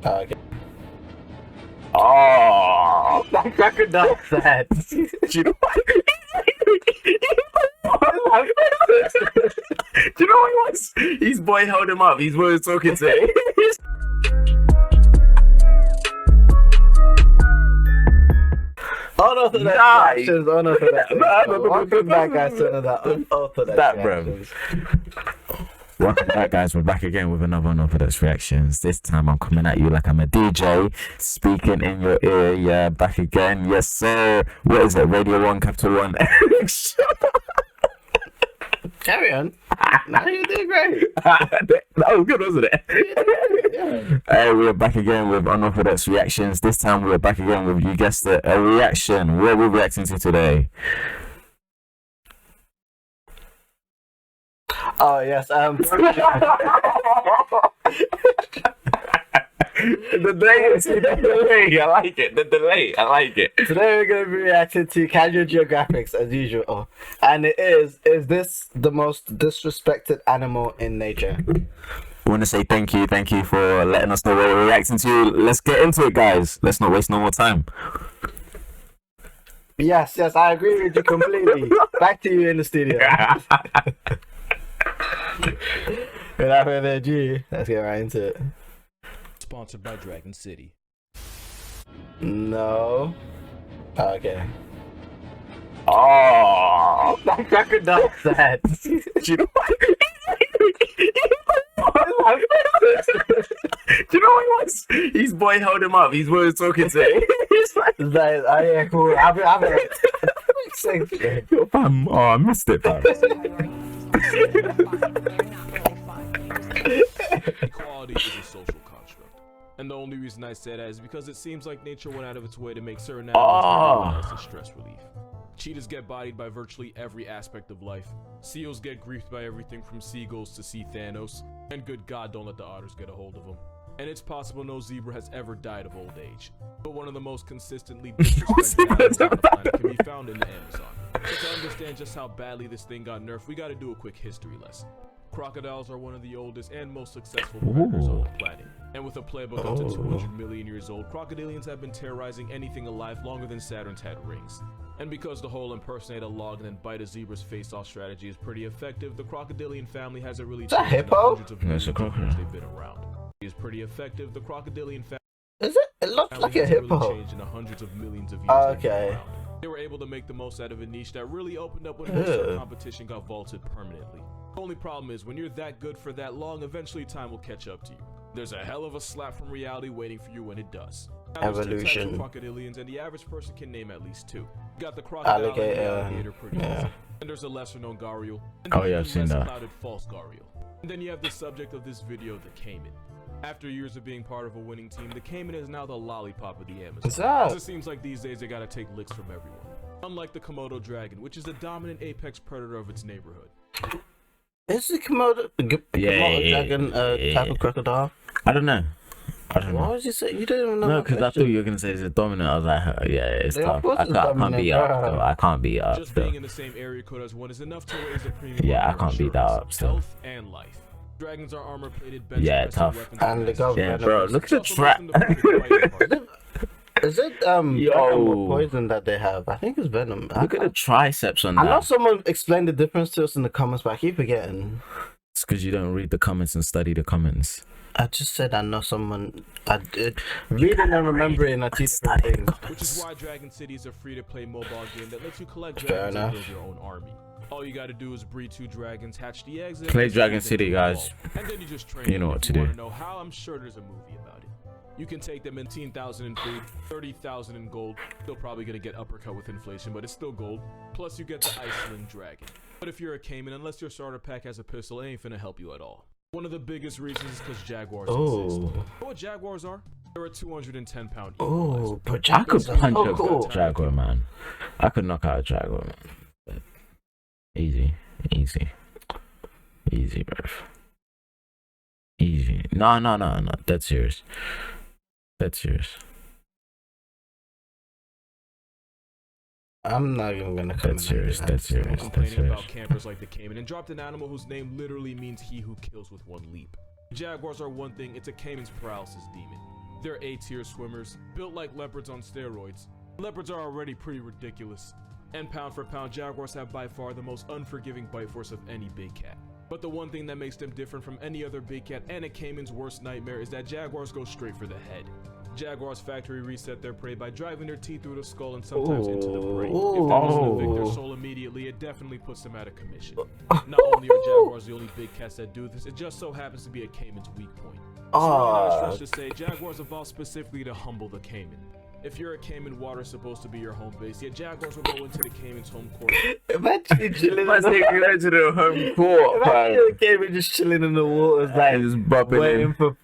Okay. Oh, That crocodile said. do you know what? Do you know what he was? His boy held him up. His boy was talking to him. Unorthodox reactions, unorthodox. Welcome back, guys, to another unorthodox That, bro. reactions. Welcome back, guys. We're back again with another Unorthodox reactions. This time I'm coming at you like I'm a DJ, speaking in your ear. Yeah, back again. Yes, sir. What is it? Radio 1, Capital 1. Carry on. Now you're doing great. That was good, wasn't it? Yeah. Hey, we're back again with Unorthodox reactions. This time we're back again with, you guessed it, a reaction. What are we reacting to today? Oh yes. The delay. I like it. The delay. I like it. Today we're going to be reacting to Casual Geographics as usual, and it is this the most disrespected animal in nature? I want to say thank you for letting us know what we're reacting to. Let's get into it, guys. Let's not waste no more time. Yes, I agree with you completely. Back to you in the studio. Without further ado, let's get right into it. Sponsored by Dragon City. No. Okay. Oh, That crocodile said. do you know what? Do you know what he was? His boy held him up. His boy was talking to him. He's like, Oh yeah, cool. I'll be yo, fam. Oh, I missed it, fam. Equality is a social construct. And the only reason I say that is because it seems like nature went out of its way to make certain animals as stress relief. Cheetahs get bodied by virtually every aspect of life. Seals get griefed by everything from seagulls to sea Thanos. And good God, don't let the otters get a hold of them. And it's possible no zebra has ever died of old age. But one of the most consistently disrespected animals on the planet can be found in the Amazon. But to understand just how badly this thing got nerfed, we gotta do a quick history lesson. Crocodiles are one of the oldest and most successful predators on the planet. And with a playbook up to 200 million years old, crocodilians have been terrorizing anything alive longer than Saturn's had rings. And because the whole impersonate a log and then bite a zebra's face off strategy is pretty effective, the crocodilian family hasn't really changed in the hundreds of millions of years they've been around. It is pretty effective. The crocodilian family Is it? It looks like a hasn't hippo. really changed in the hundreds of millions of years they've been Okay. around. They were able to make the most out of a niche that really opened up when most of the competition got vaulted permanently. The only problem is when you're that good for that long, eventually time will catch up to you. There's a hell of a slap from reality waiting for you when it does. Now, there's two types Evolution. of crocodilians, and the average person can name at least two. You got the crocodile and the alligator pretty easy. And there's a lesser known gharial. And Oh, then yeah, the I've seen less that. clouded false gharial. And then you have the subject of this video, the caiman. After years of being part of a winning team, the caiman is now the lollipop of the Amazon. What's up? It seems like these days they gotta take licks from everyone. Unlike the Komodo dragon, which is the dominant apex predator of its neighborhood. Is the Komodo dragon type of crocodile? I don't know. What was you saying? You didn't even know. No, my because I question. thought you were gonna say it's a dominant. I was like, yeah, it's Yeah, of tough. course I it's can't dominant, beat up. bro. Though. I can't beat up. Just Still. being in the same area code as one is enough to raise a premium. Yeah, on I can't beat that insurance, up still. Health and life. Dragons are armor-plated, bench Yeah, pressing tough. weapons And they go Yeah, venomous. bro. Look at the It's also trap. making the perfect fighting partner. Is it venom or poison that they have? I think it's venom. Look at the triceps on I know that. someone explained the difference to us in the comments, but I keep forgetting. It's because you don't read the comments and study the comments. I just said I know someone. I did. Reading and remembering are two different things. Which is why Dragon City is a free-to-play mobile game that lets you collect Fair dragons and enough. build your own army. All you gotta do is breed 2 dragons, hatch the eggs, and Play just Dragon feed them City, to the guys. ball. And then you just train You them. know what If to you do. wanna know how? I'm sure there's a movie about it. You can take them 18,000 in food, 30,000 in gold. Still probably gonna get uppercut with inflation, but it's still gold. Plus you get the Iceland dragon. But if you're a caiman, unless your starter pack has a pistol, it ain't finna help you at all. One of the biggest reasons is because jaguars exist. You know what jaguars are? They're a 210-pound Oh, I could jaguars are punch so a cool. jaguar, man. I could knock out a jaguar, man. But easy, bro. Easy. No. That's serious. I'm not even gonna comment. That's serious. Complaining about campers like the caiman and dropped an animal whose name literally means he who kills with one leap. Jaguars are one thing, it's a caiman's paralysis demon. They're A-tier swimmers, built like leopards on steroids. Leopards are already pretty ridiculous. And pound for pound, jaguars have by far the most unforgiving bite force of any big cat. But the one thing that makes them different from any other big cat and a caiman's worst nightmare is that jaguars go straight for the head. Jaguars factory reset their prey by driving their teeth through the skull and sometimes into the brain. If that doesn't evict their soul immediately, it definitely puts them out of commission. Not only are jaguars the only big cats that do this, it just so happens to be a caiman's weak point. It's really not a stretch to say jaguars evolved specifically to humble the caiman. If you're a caiman, water's supposed to be your home base, yet jaguars will go into the caiman's home court. Imagine you chilling in the home court, Imagine a caiman just chilling in the waters, like just bopping waiting for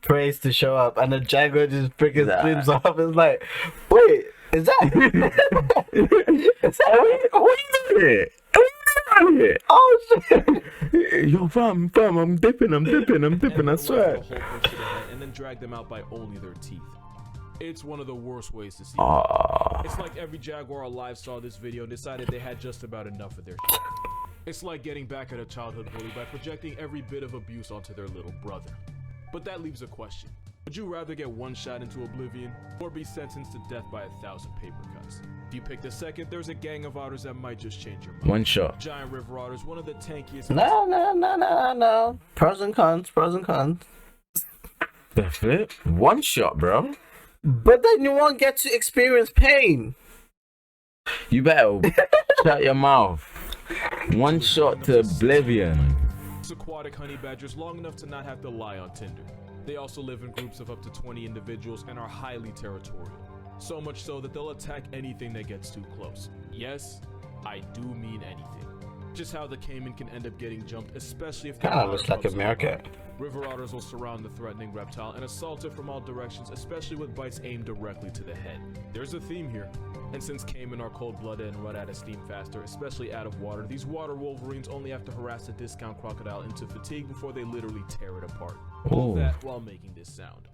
praise to show up, and the jaguar just freaking swims off. It's like, wait, is that? Is that what are you doing? Here? Oh shit! Yo, fam, I'm dipping, I swear. And then drag them out by only their teeth. It's one of the worst ways to see It's like every jaguar alive saw this video and decided they had just about enough of their shit. It's like getting back at a childhood bully by projecting every bit of abuse onto their little brother. But that leaves a question. Would you rather get one shot into oblivion or be sentenced to death by 1,000 paper cuts? If you pick the second, there's a gang of otters that might just change your mind. One shot. Giant river otters, one of the tankiest. No. Pros and cons. The flip? One shot, bro. But then you won't get to experience pain. You better shut your mouth. One shot to oblivion. Aquatic honey badgers long enough to not have to lie on Tinder. They also live in groups of up to 20 individuals and are highly territorial. So much so that they'll attack anything that gets too close. Yes, I do mean anything. Just how the caiman can end up getting jumped, especially if kind of looks like a meerkat. River otters will surround the threatening reptile and assault it from all directions, especially with bites aimed directly to the head. There's a theme here. And since caiman are cold-blooded and run out of steam faster, especially out of water, these water wolverines only have to harass a discount crocodile into fatigue before they literally tear it apart. All that while making this sound.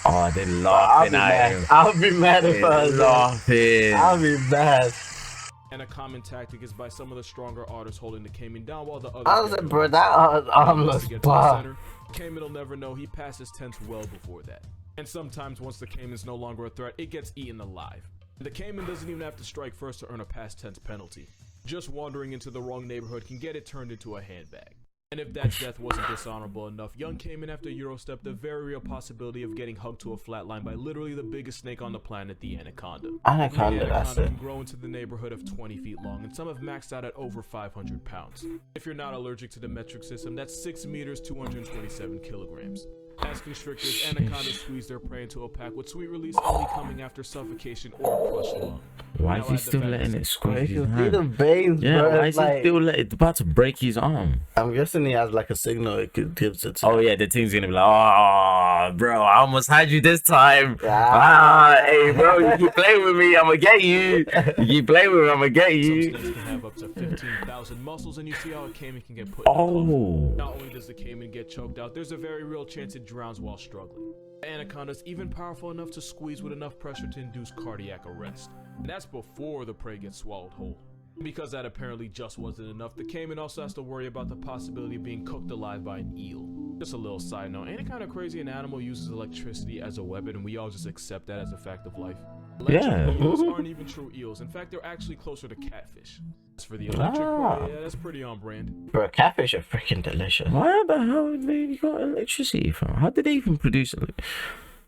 Oh, they're laughing at him. I'll be mad if I was laughing. I'll be mad. And a common tactic is by some of the stronger otters holding the caiman down while the others. I was like, bro, that armless bar. Caiman will never know he passed his tense well before that. And sometimes once the caiman's no longer a threat, it gets eaten alive. The caiman doesn't even have to strike first to earn a past tense penalty. Just wandering into the wrong neighborhood can get it turned into a handbag. And if that death wasn't dishonorable enough, young caiman have to Eurostep the very real possibility of getting hugged to a flatline by literally the biggest snake on the planet, the anaconda. Anaconda, that's it. Can grow into the neighborhood of 20 feet long, and some have maxed out at over 500 pounds. If you're not allergic to the metric system, that's 6 meters, 227 kilograms. As constrictors, anacondas squeeze their prey into a pack with sweet release only coming after suffocation or crushed lung. Why is he still letting it squeeze his See hand? the veins, Yeah, bro. why is he still it's about to break his arm? I'm guessing he has like a signal it could give it to. Oh yeah, the team's gonna be like, oh bro, I almost had you this time. Ah. Hey bro, you keep playing with me, I'ma get you. You keep playing with me, I'ma get Some you. snakes can have up to 15,000 muscles, and you see how a caiman can get put Oh. in the club. Not only does the caiman get choked out, there's a very real chance it drowns while struggling. The anaconda's even powerful enough to squeeze with enough pressure to induce cardiac arrest. And that's before the prey gets swallowed whole. Because that apparently just wasn't enough, the caiman also has to worry about the possibility of being cooked alive by an eel. Just a little side note, ain't it kind of crazy an animal uses electricity as a weapon and we all just accept that as a fact of life? Electric eels aren't even true eels. In fact, they're actually closer to catfish. As for the electric prey, yeah, that's pretty on brand. Bro, catfish are freaking delicious. Where the hell did they got electricity from? How did they even produce it?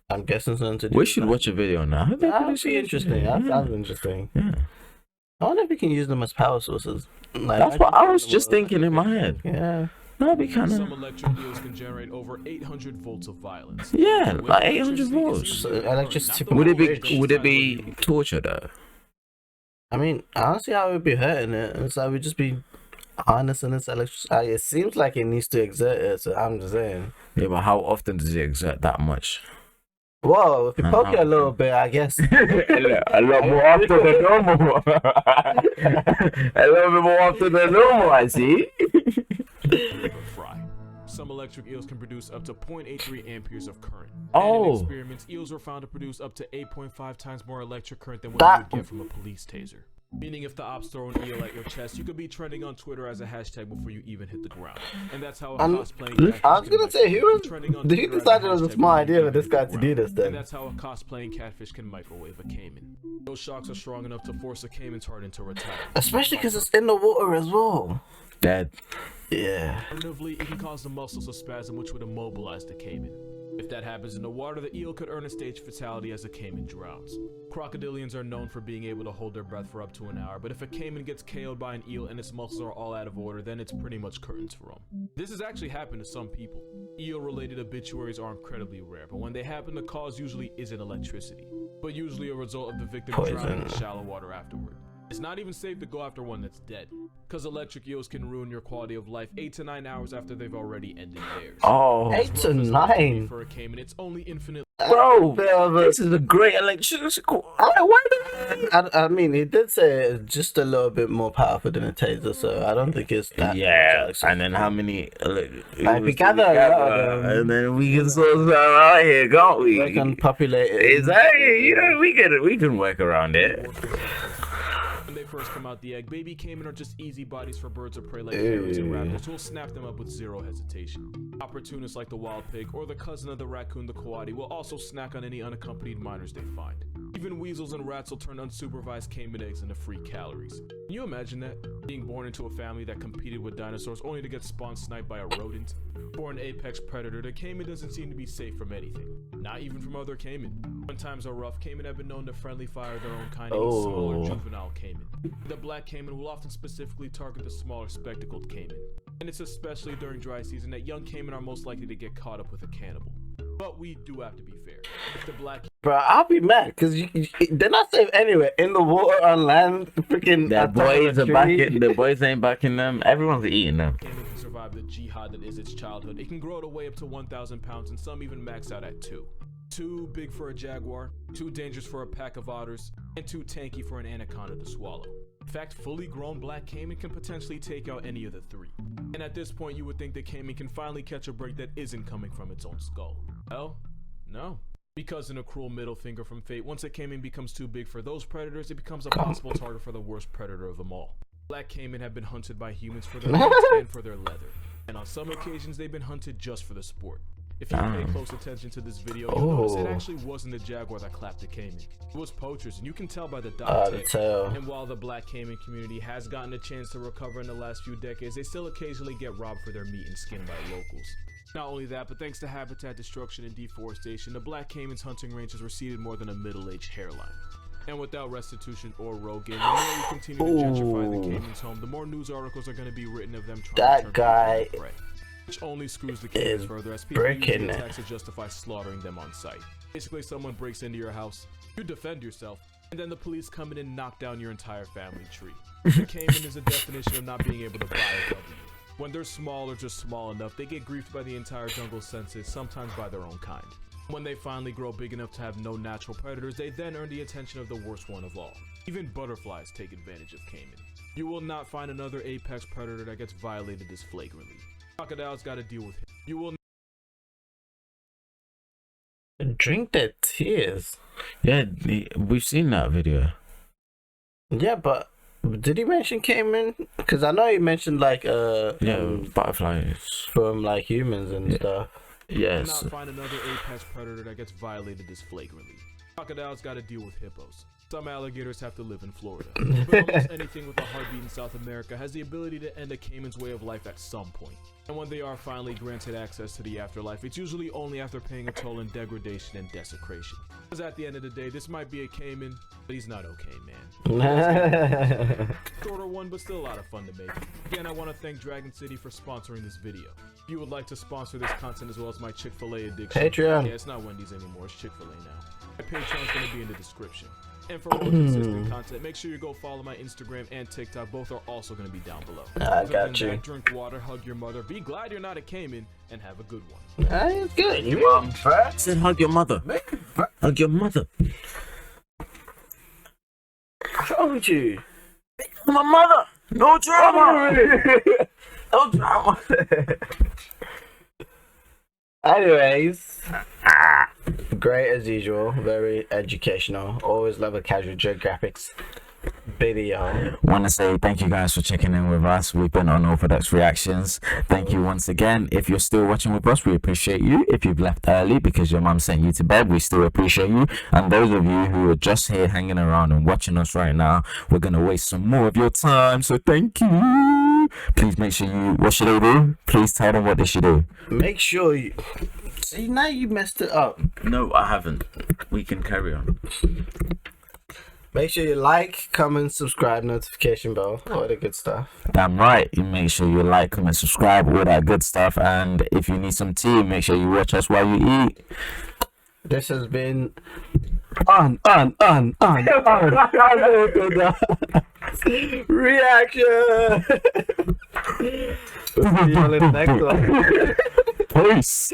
I'm guessing something to do. We should watch a video now. How did they That'd produce be electricity? interesting. That sounds interesting. Yeah. I wonder if we can use them as power sources. Like, That's what I was just thinking in my head. Yeah. That'd be kind Some of. electric eels can generate over 800 volts of violence. Yeah, With like 800 electricity, volts. it's So usually electricity not the Would it voltage, be? Would it be but torture though? I mean, I don't see how it would be hurting it. It's like we'd just be harnessing this electricity. It seems like it needs to exert it, so I'm just saying. Yeah, but how often does it exert that much? Whoa, if you poke it a little bit, I guess. A lot more often than normal. A little bit more often than normal, I see. fry. Some electric eels can produce up to 0.83 amperes of current. Oh. And in experiments, eels were found to produce up to 8.5 times more electric current than what That- you would get from a police taser. Meaning if the ops throw an eel at your chest, you could be trending on Twitter as a hashtag before you even hit the ground. And that's how a cosplaying catfish I was gonna say, who decided it was a smart idea for this guy to do this then? And that's how a cosplaying catfish can microwave a caiman. Those shocks are strong enough to force a caiman's heart into retirement. Especially because it's in the water as well. Dead. Yeah. Alternatively, it can cause the muscles to spasm, which would immobilize the caiman. If that happens in the water, the eel could earn a stage fatality as a caiman drowns. Crocodilians are known for being able to hold their breath for up to an hour, but if a caiman gets KO'd by an eel and its muscles are all out of order, then it's pretty much curtains for them. This has actually happened to some people. Eel-related obituaries are incredibly rare, but when they happen, the cause usually isn't electricity, but usually a result of the victim drowning in shallow water afterward. It's not even safe to go after one that's dead, because electric eels can ruin your quality of life 8 to 9 hours after they've already ended theirs. Oh, 8 to 9. For a caiman, it's only infinite. bro, this is a great electrical. I mean, he did say it's just a little bit more powerful than a taser, so I don't think it's that. Yeah, and then how many? Like, we gather a lot of them. and then we can sort of out here, can't we? We can populate it. Exactly. You know, we can work around it. When they first come out the egg, baby caiman are just easy bodies for birds of prey like parrots and raptors who will snap them up with zero hesitation. Opportunists like the wild pig or the cousin of the raccoon, the coati, will also snack on any unaccompanied minors they find. Even weasels and rats will turn unsupervised caiman eggs into free calories. Can you imagine that? Being born into a family that competed with dinosaurs only to get spawn sniped by a rodent? For an apex predator, the caiman doesn't seem to be safe from anything. Not even from other caiman. When times are rough, caiman have been known to friendly fire their own kind and eat smaller juvenile caiman. The black caiman will often specifically target the smaller spectacled caiman. And it's especially during dry season that young caiman are most likely to get caught up with a cannibal. But we do have to be fair. If the black... Bro, I'll be mad because they're not safe anywhere. In the water, on land, freaking. The boys ain't backing them. Everyone's eating them. Caiman can survive the jihad that is its childhood. It can grow to weigh up to 1,000 pounds, and some even max out at 2. Too big for a jaguar, too dangerous for a pack of otters, and too tanky for an anaconda to swallow. In fact, fully grown black caiman can potentially take out any of the 3. And at this point, you would think the caiman can finally catch a break that isn't coming from its own skull. Well, no. Because in a cruel middle finger from fate, once a caiman becomes too big for those predators, it becomes a possible target for the worst predator of them all. Black caiman have been hunted by humans for their meat and for their leather. And on some occasions, they've been hunted just for the sport. If you pay close attention to this video, you'll notice it actually wasn't a jaguar that clapped the caiman. It was poachers, and you can tell by the dog tail. And while the black caiman community has gotten a chance to recover in the last few decades, they still occasionally get robbed for their meat and skin by locals. Not only that, but thanks to habitat destruction and deforestation, the black caiman's hunting range has receded more than a middle-aged hairline. And without restitution or Rogan, the more we continue to gentrify the caiman's home, the more news articles are going to be written of them trying to turn people into prey. Which only screws the caimans further as people use the attacks to justify slaughtering them on sight. Basically, someone breaks into your house, you defend yourself, and then the police come in and knock down your entire family tree. The caiman is a definition of not being able to buy a W. When they're small or just small enough, they get griefed by the entire jungle census, sometimes by their own kind. When they finally grow big enough to have no natural predators, they then earn the attention of the worst one of all. Even butterflies take advantage of caiman. You will not find another apex predator that gets violated this flagrantly. Crocodiles gotta deal with him. You will drink their tears. Yeah, we've seen that video. Yeah, but did he mention caiman? Because I know he mentioned like butterflies from like humans and stuff. Yes. You will not find another apex predator that gets violated this flagrantly. Crocodiles gotta deal with hippos. Some alligators have to live in Florida. But almost anything with a heartbeat in South America has the ability to end a caiman's way of life at some point. And when they are finally granted access to the afterlife, it's usually only after paying a toll in degradation and desecration. Because at the end of the day, this might be a caiman, but he's not okay, man. Shorter one, but still a lot of fun to make. Again, I want to thank Dragon City for sponsoring this video. If you would like to sponsor this content as well as my Chick-fil-A addiction. Patreon. Yeah, it's not Wendy's anymore, it's Chick-fil-A now. My Patreon's going to be in the description. And for more consistent content, make sure you go follow my Instagram and TikTok. Both are also going to be down below. I got you. Drink water, hug your mother, be glad you're not a caiman, and have a good one. It's good. You mom first. Said hug your mother. Hug your mother. I told you. My mother. No drama. No drama. Anyways, great as usual, very educational. Always love a casual Geographics. video. Want to say thank you guys for checking in with us. We've been on Unorthodox Reactions. Thank you once again. If you're still watching with us, we appreciate you. If you've left early because your mum sent you to bed, we still appreciate you. And those of you who are just here hanging around and watching us right now, we're going to waste some more of your time. So thank you. Please make sure you, what should they do? Please tell them what they should do. Make sure you... See, now you messed it up. No, I haven't. We can carry on. Make sure you like, comment, subscribe, notification bell, all the good stuff. Damn right. You make sure you like, comment, subscribe, all that good stuff. And if you need some tea, make sure you watch us while you eat. This has been reaction. We'll see you on the next one. Peace.